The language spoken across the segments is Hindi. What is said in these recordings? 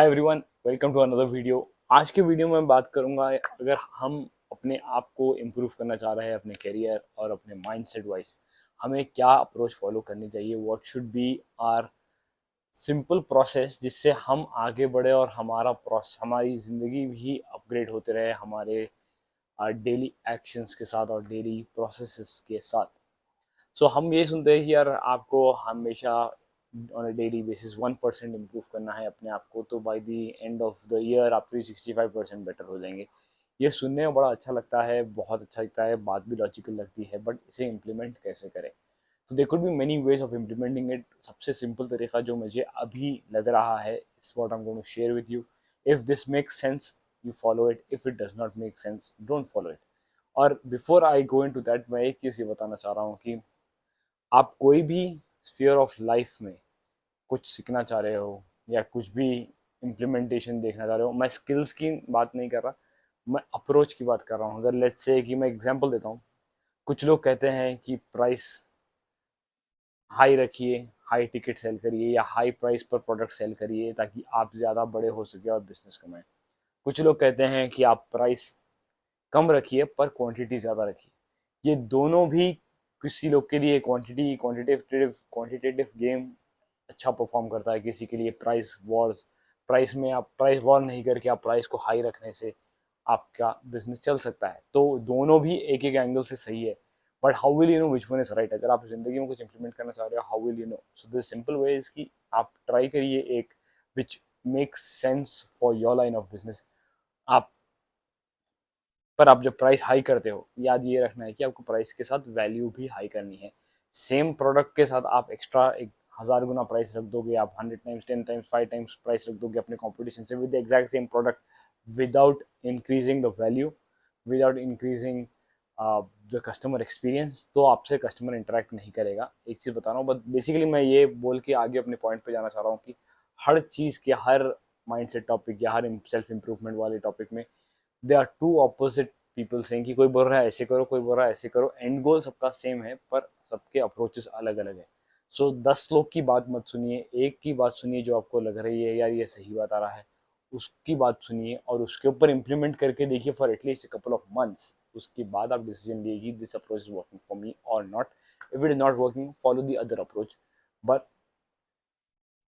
Hi everyone, welcome to another video. आज के वीडियो में मैं बात करूंगा, अगर हम अपने आप को इम्प्रूव करना चाह रहे हैं अपने करियर और अपने माइंडसेट वाइज, हमें क्या अप्रोच फॉलो करनी चाहिए। What should be are simple process जिससे हम आगे बढ़े और हमारी ज़िंदगी भी अपग्रेड होते रहे हमारे डेली एक्शंस के साथ और डेली प्रोसेसेस के साथ। सो हम ये सुनते हैं कि यार आपको हमेशा on a daily basis 1% improve करना है अपने आप को, तो by the end of the year आप 365% बेटर हो जाएंगे। ये सुनने में बड़ा अच्छा लगता है, बहुत अच्छा लगता है, बात भी लॉजिकल लगती है, बट इसे इम्प्लीमेंट कैसे करें। तो there could be many ways of implementing it. सबसे सिंपल तरीका जो मुझे अभी लग रहा है, इस what I am going to share with you. If this makes sense you follow it, if it does not make sense don't follow it. और before I go into that, मैं एक चीज़ ये बताना चाह रहा हूँ कि आप कोई भी स्फीयर ऑफ लाइफ में कुछ सीखना चाह रहे हो या कुछ भी इम्प्लीमेंटेशन देखना चाह रहे हो, मैं स्किल्स की बात नहीं कर रहा, मैं अप्रोच की बात कर रहा हूँ। अगर लेट्स से कि मैं एग्जांपल देता हूँ, कुछ लोग कहते हैं कि प्राइस हाई रखिए, हाई टिकट सेल करिए या हाई प्राइस पर प्रोडक्ट सेल करिए ताकि आप ज़्यादा बड़े हो सके और बिजनेस कमाएं। कुछ लोग कहते हैं कि आप प्राइस कम रखिए पर क्वांटिटी ज़्यादा रखिए। ये दोनों भी किसी लोग के लिए क्वांटिटेटिव गेम अच्छा परफॉर्म करता है, किसी के लिए प्राइस वॉर्स, प्राइस में आप प्राइस वॉर नहीं करके आप प्राइस को हाई रखने से आपका बिजनेस चल सकता है। तो दोनों भी एक एक एंगल से सही है, but how will you know which one is right. अगर आप जिंदगी में कुछ इंप्लीमेंट करना चाह रहे हो, how will you know. So the simple way is कि आप ट्राई करिए एक which makes sense for your line of business. आप पर आप जब प्राइस हाई करते हो, याद ये रखना है कि आपको प्राइस के साथ वैल्यू भी हाई करनी है। सेम प्रोडक्ट के साथ आप एक्स्ट्रा एक 1000 गुना प्राइस रख दोगे, आप 100 टाइम्स 10 टाइम्स 5 टाइम्स प्राइस रख दोगे अपने कॉम्पिटिशन से with the exact same product, without increasing the value, without increasing the customer experience, तो आपसे कस्टमर इंटरेक्ट नहीं करेगा। एक चीज़ बता रहा हूँ, बट बेसिकली मैं ये बोल के आगे अपने पॉइंट पे जाना चाह रहा हूँ कि हर चीज़ के, हर माइंडसेट टॉपिक या हर सेल्फ इंप्रूवमेंट वाले टॉपिक में they are two opposite people saying कि कोई बोल रहा है ऐसे करो, कोई बोल रहा है ऐसे करो। एंड गोल सबका सेम है पर सबके अप्रोचेस अलग अलग है। सो 10 लोग की बात मत सुनिए, एक की बात सुनिए जो आपको लग रही है यार ये सही बात आ रहा है, उसकी बात सुनिए और उसके ऊपर इम्प्लीमेंट करके देखिए for at least couple of months. उसके बाद आप डिसीजन लीजिए this approach is working for me और not. If it is not working, follow the other approach. But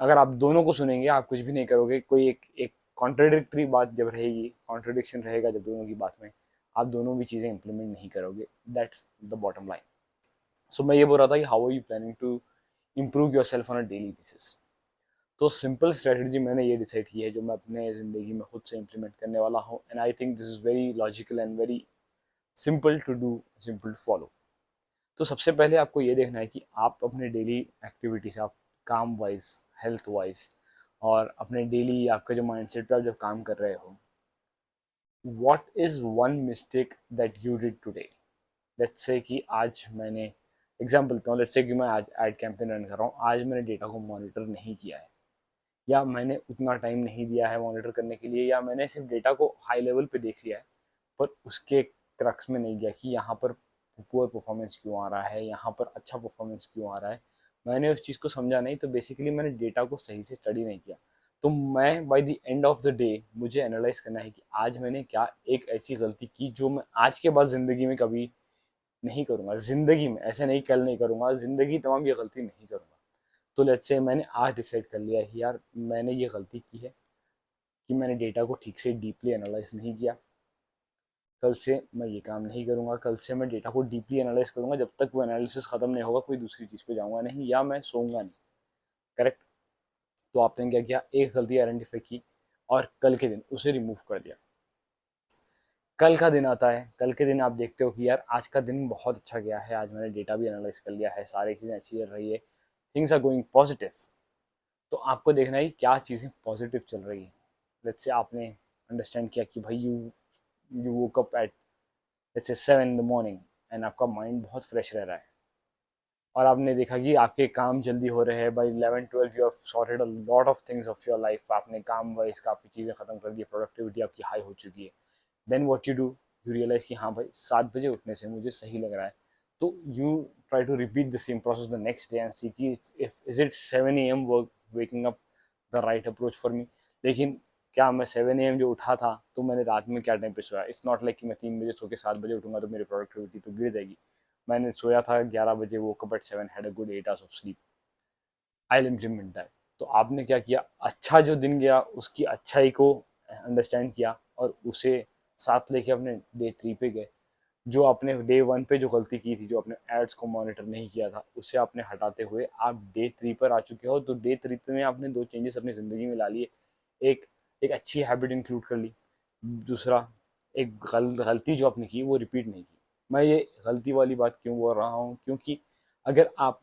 अगर आप दोनों को सुनेंगे, आप कुछ भी नहीं करोगे, कोई एक एक कॉन्ट्रडिक्टरी बात जब रहेगी, कॉन्ट्रडिक्शन रहेगा जब दोनों की बात में, आप दोनों भी चीज़ें इंप्लीमेंट नहीं करोगे। That's the bottom line. So मैं ये बोल रहा था कि how are you planning to improve yourself on a daily basis. तो सिंपल स्ट्रेटजी मैंने ये डिसाइड की है जो मैं अपने ज़िंदगी में खुद से इम्प्लीमेंट करने वाला हूँ, and I think this is very logical and very simple to do, simple to follow. तो सबसे पहले आपको ये देखना है कि आप अपने डेली एक्टिविटीज, आप काम वाइज, हेल्थ वाइज और अपने डेली आपका जो माइंडसेट पे आप जब काम कर रहे हो, what is one mistake that you did today. Let's say कि आज मैंने एग्जांपल देता हूँ, लेट्स से कि मैं आज एड कैंपेन रन कर रहा हूँ, आज मैंने डेटा को मॉनिटर नहीं किया है, या मैंने उतना टाइम नहीं दिया है मॉनिटर करने के लिए, या मैंने सिर्फ डेटा को हाई लेवल पे देख लिया है पर उसके क्रक्स में नहीं गया कि यहाँ पर पुअर परफॉर्मेंस क्यों आ रहा है, यहाँ पर अच्छा परफॉर्मेंस क्यों आ रहा है। मैंने उस चीज़ को समझा नहीं, तो बेसिकली मैंने डेटा को सही से स्टडी नहीं किया। तो मैं by the end of the day मुझे एनालाइज करना है कि आज मैंने क्या एक ऐसी गलती की जो मैं आज के बाद ज़िंदगी में कभी नहीं करूँगा। ज़िंदगी में ऐसे नहीं, कल नहीं करूँगा, ज़िंदगी तमाम ये गलती नहीं करूँगा। तो लेट्स से मैंने आज डिसाइड कर लिया है कि यार मैंने ये गलती की है कि मैंने डेटा को ठीक से डीपली एनालाइज नहीं किया। कल से मैं ये काम नहीं करूँगा, कल से मैं डेटा को डीपली एनालाइज करूँगा, जब तक वो एनालिसिस ख़त्म नहीं होगा कोई दूसरी चीज़ पे जाऊँगा नहीं या मैं सोऊंगा नहीं। करेक्ट। तो आपने क्या किया, एक गलती आइडेंटिफाई की और कल के दिन उसे रिमूव कर दिया। कल का दिन आता है, कल के दिन आप देखते हो कि यार आज का दिन बहुत अच्छा गया है, आज मैंने डेटा भी एनालाइज कर लिया है, सारी चीज़ें अच्छी चल रही है, थिंग्स आर गोइंग पॉजिटिव। तो आपको देखना है कि क्या चीज़ें पॉजिटिव चल रही है। लेट्स से आपने अंडरस्टैंड किया कि भाई you you woke up at let's say 7 in the morning and आपका माइंड बहुत फ्रेश रह रहा है, और आपने देखा कि आपके काम जल्दी हो रहे हैं, by 11 12 you have sorted a lot of things of your life, आपने काम वाइज काफ़ी चीज़ें खत्म कर दी, प्रोडक्टिविटी आपकी हाई हो चुकी है। Then what you do, you realise कि हाँ भाई 7 बजे उठने से मुझे सही लग रहा है। तो you try to repeat the same process the next day and see कि if is it 7 AM work waking up the right approach for me. लेकिन क्या मैं 7 AM जो उठा था तो मैंने रात में क्या टाइम पे सोया? इट्स नॉट लाइक कि मैं 3 बजे सो के 7 बजे उठूंगा तो मेरी प्रोडक्टिविटी तो गिर जाएगी। मैंने सोया था 11 बजे, वो कब at 7, had a good 8 hours of sleep. I implement that. तो आपने क्या किया, अच्छा जो दिन गया उसकी अच्छाई को अंडरस्टैंड किया और उसे साथ लेके अपने डे 3 पे गए। जो आपने डे 1 पे जो गलती की थी, जो आपने एड्स को मॉनिटर नहीं किया था, उसे आपने हटाते हुए आप डे 3 पर आ चुके हो। तो डे 3 में आपने 2 चेंजेस अपनी ज़िंदगी में ला लिए। एक एक अच्छी हैबिट इंक्लूड कर ली। दूसरा, एक गलती जो आपने की वो रिपीट नहीं की। मैं ये गलती वाली बात क्यों बोल रहा हूँ, क्योंकि अगर आप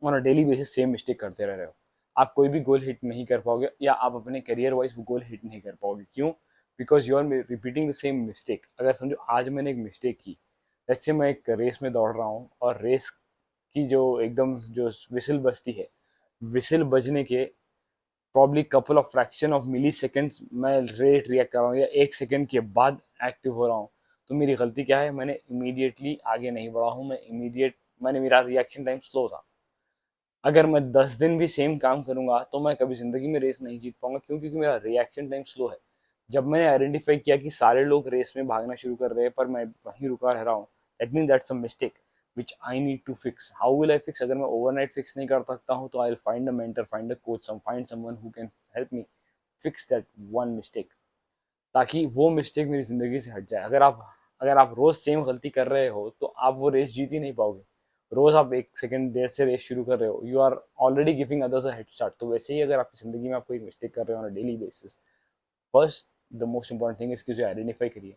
on a daily basis same mistake करते रह रहे हो, आप कोई भी गोल हिट नहीं कर पाओगे, या आप अपने करियर वाइज वो गोल हिट नहीं कर पाओगे। क्यों? Because you are repeating the same mistake. अगर समझो आज मैंने एक मिस्टेक की, जैसे मैं एक रेस में दौड़ रहा हूँ और रेस की जो एकदम जो विसल बजती है, विसल बजने के probably couple of fraction of milli seconds मैं रेट रिएक्ट कर रहा हूँ, या 1 सेकेंड के बाद एक्टिव हो रहा हूँ। तो मेरी गलती क्या है, मैंने इमीडिएटली आगे नहीं बढ़ा हूँ। मैंने मेरा रिएक्शन टाइम स्लो था। अगर मैं 10 दिन भी सेम काम करूंगा तो मैं कभी जिंदगी में रेस नहीं जीत पाऊंगा। क्यों? क्योंकि मेरा रिएक्शन टाइम स्लो है। जब मैंने आइडेंटिफाई किया कि सारे लोग रेस में भागना शुरू कर रहे हैं पर मैं वहीं रुका रह रहा हूँ, that mean that's a mistake which I need to fix. How will I fix? अगर मैं ओवरनाइट फिक्स नहीं कर सकता हूँ तो I will find a mentor, find a coach, find someone who can help me fix that one mistake, ताकि वो मिस्टेक मेरी ज़िंदगी से हट जाए। अगर आप रोज़ सेम गलती कर रहे हो तो आप वो रेस जीत ही नहीं पाओगे। रोज़ आप 1 सेकंड देर से रेस शुरू कर रहे हो, you are already giving others a head start. तो वैसे ही अगर आपकी ज़िंदगी में आप कोई मिस्टेक कर रहे हो on a daily basis, first the most important thing is कि उसे आइडेंटिफाई करिए।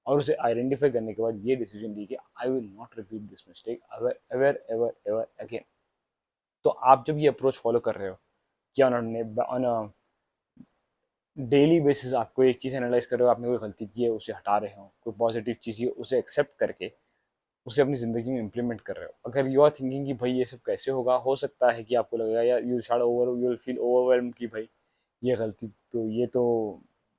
और उसे आइडेंटिफाई करने के बाद ये डिसीजन लीजिए, I will not repeat this mistake ever ever ever ever again. तो आप जब ये अप्रोच फॉलो कर रहे हो कि ऑन डेली बेसिस आप कोई एक चीज़ एनालाइज कर रहे हो, आपने कोई गलती की है उसे हटा रहे हो, कोई पॉजिटिव चीज़ है उसे एक्सेप्ट करके उसे अपनी ज़िंदगी में इम्प्लीमेंट कर रहे हो। अगर यू आर थिंकिंग कि भाई ये सब कैसे होगा, हो सकता है कि आपको लगेगा या यू विल फील ओवरवेलम कि भाई ये गलती तो ये तो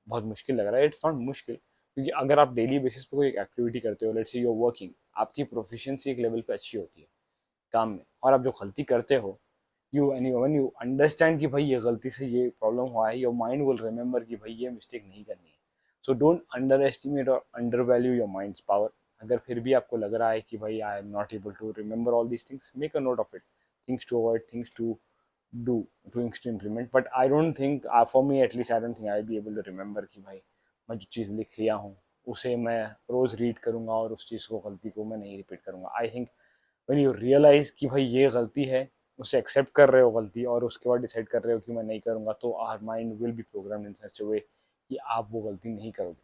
बहुत मुश्किल लग रहा है। इट्स नॉट मुश्किल, क्योंकि अगर आप डेली बेसिस पे कोई एक एक्टिविटी करते हो, let's say you are working, आपकी प्रोफिशिएंसी एक लेवल पे अच्छी होती है काम में, और आप जो गलती करते हो, यू अंडरस्टैंड कि भाई ये गलती से ये प्रॉब्लम हुआ है, योर माइंड विल रिमेंबर कि भाई ये मिस्टेक नहीं करनी है। सो डोंट अंडर एस्टिमेट और undervalue your mind's power. अगर फिर भी आपको लग रहा है कि भाई I am not able to remember all these things, make a note of it, things to avoid, things to do, things to implement. But I don't think, for me at least, I don't think I be able to remember कि भाई मैं जो चीज़ लिख लिया हूँ उसे मैं रोज़ रीड करूँगा और उस चीज़ को, गलती को मैं नहीं रिपीट करूँगा। I think when you realise कि भाई ये गलती है, उसे एक्सेप्ट कर रहे हो गलती, और उसके बाद डिसाइड कर रहे हो कि मैं नहीं करूँगा, तो our mind will be programmed in such a way कि आप वो गलती नहीं करोगे।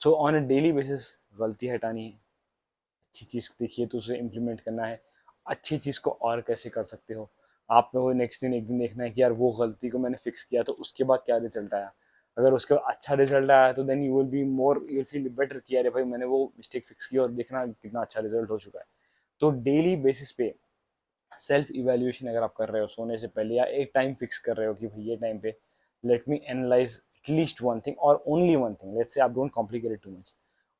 So on a daily basis गलती हटानी है, अच्छी चीज़ देखिए तो उसे इम्प्लीमेंट करना है। अच्छी चीज़ को और कैसे कर सकते हो, आप में वो नेक्स्ट दिन एक दिन देखना है कि यार वो गलती को मैंने फिक्स किया तो उसके बाद क्या रिजल्ट आया। अगर उसका अच्छा रिजल्ट आया तो then you will feel better कि अरे भाई मैंने वो मिस्टेक फिक्स की और देखना कितना अच्छा रिजल्ट हो चुका है। तो डेली बेसिस पे सेल्फ इवेल्युएशन अगर आप कर रहे हो सोने से पहले, या एक टाइम फिक्स कर रहे हो कि भाई ये टाइम पे let me analyse at least one thing और only one thing, let's say आप don't complicate it too much,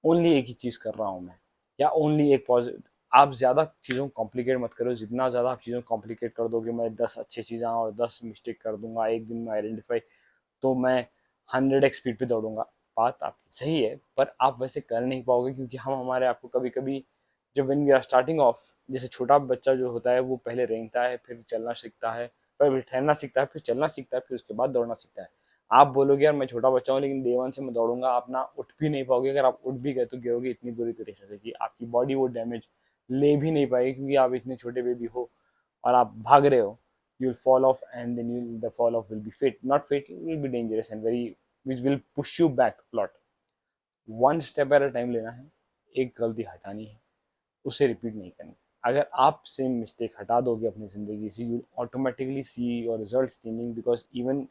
only एक ही चीज़ कर रहा हूँ मैं, या ओनली एक पॉजिटिव। आप ज़्यादा चीज़ों को कॉम्प्लिकेट मत करो। जितना ज़्यादा आप चीज़ों को कॉम्प्लिकेट कर दोगे, मैं 10 अच्छी चीज़ें और 10 मिस्टेक कर दूंगा एक दिन में आइडेंटिफाई, तो मैं 100x स्पीड पे दौड़ूंगा। बात आपकी सही है, पर आप वैसे कर नहीं पाओगे, क्योंकि हम हमारे आप को कभी कभी, जब when we are starting off, जैसे छोटा बच्चा जो होता है वो पहले रेंगता है, फिर चलना सीखता है, फिर ठहरना सीखता है, फिर चलना सीखता है, फिर उसके बाद दौड़ना सीखता है। आप बोलोगे यार मैं छोटा बच्चा हूँ लेकिन डे 1 से मैं दौड़ूंगा, आप ना उठ भी नहीं पाओगे। अगर आप उठ भी गए तो गिरोगे इतनी बुरी तरीके से कि आपकी बॉडी वो डैमेज ले भी नहीं पाएगी, क्योंकि आप इतने छोटे बेबी हो और आप भाग रहे हो। You will fall off, and then the fall off will be not fatal, will be dangerous and very, which will push you back a lot. One step at a time लेना है, एक गलती हटानी है, उसे रिपीट नहीं करनी। अगर आप सेम मिस्टेक हटा दोगे अपनी ज़िंदगी से, you automatically see your results changing, because even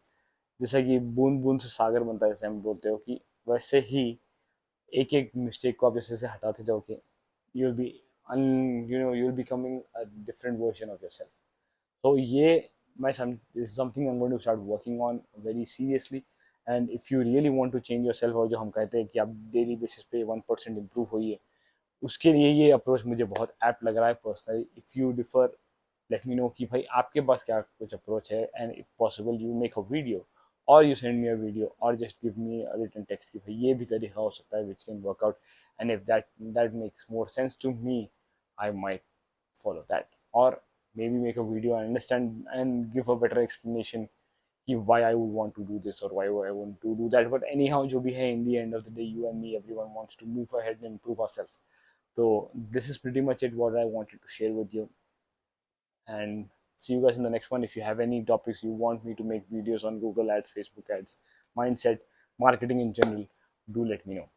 जैसा कि बूंद बूंद से सागर बनता है, जैसे हम बोलते हो, कि वैसे ही एक एक मिस्टेक को आप जैसे जैसे हटाते जाओगे, you will be you will becoming a different version of yourself. तो ये मैं something I am going to start working on very seriously. And if you really want to change yourself, और जो हम कहते हैं कि आप डेली बेसिस पे 1% इम्प्रूव होइए, उसके लिए ये अप्रोच मुझे बहुत ऐप्ट लग रहा है personally. If you differ, let me know कि भाई आपके पास क्या कुछ अप्रोच है, and if possible you make a video or you send me a video or just give me a written text कि भाई ये भी तरीका हो सकता है which can work out, and if that makes more sense to me, I might follow that, or maybe make a video and understand and give a better explanation कि why I would want to do this or why I want to do that. But anyhow जो भी है, in the end of the day, you and me, everyone wants to move ahead and improve ourselves. So this is pretty much it what I wanted to share with you, and see you guys in the next one. If you have any topics you want me to make videos on, Google ads, Facebook ads, mindset, marketing in general, do let me know.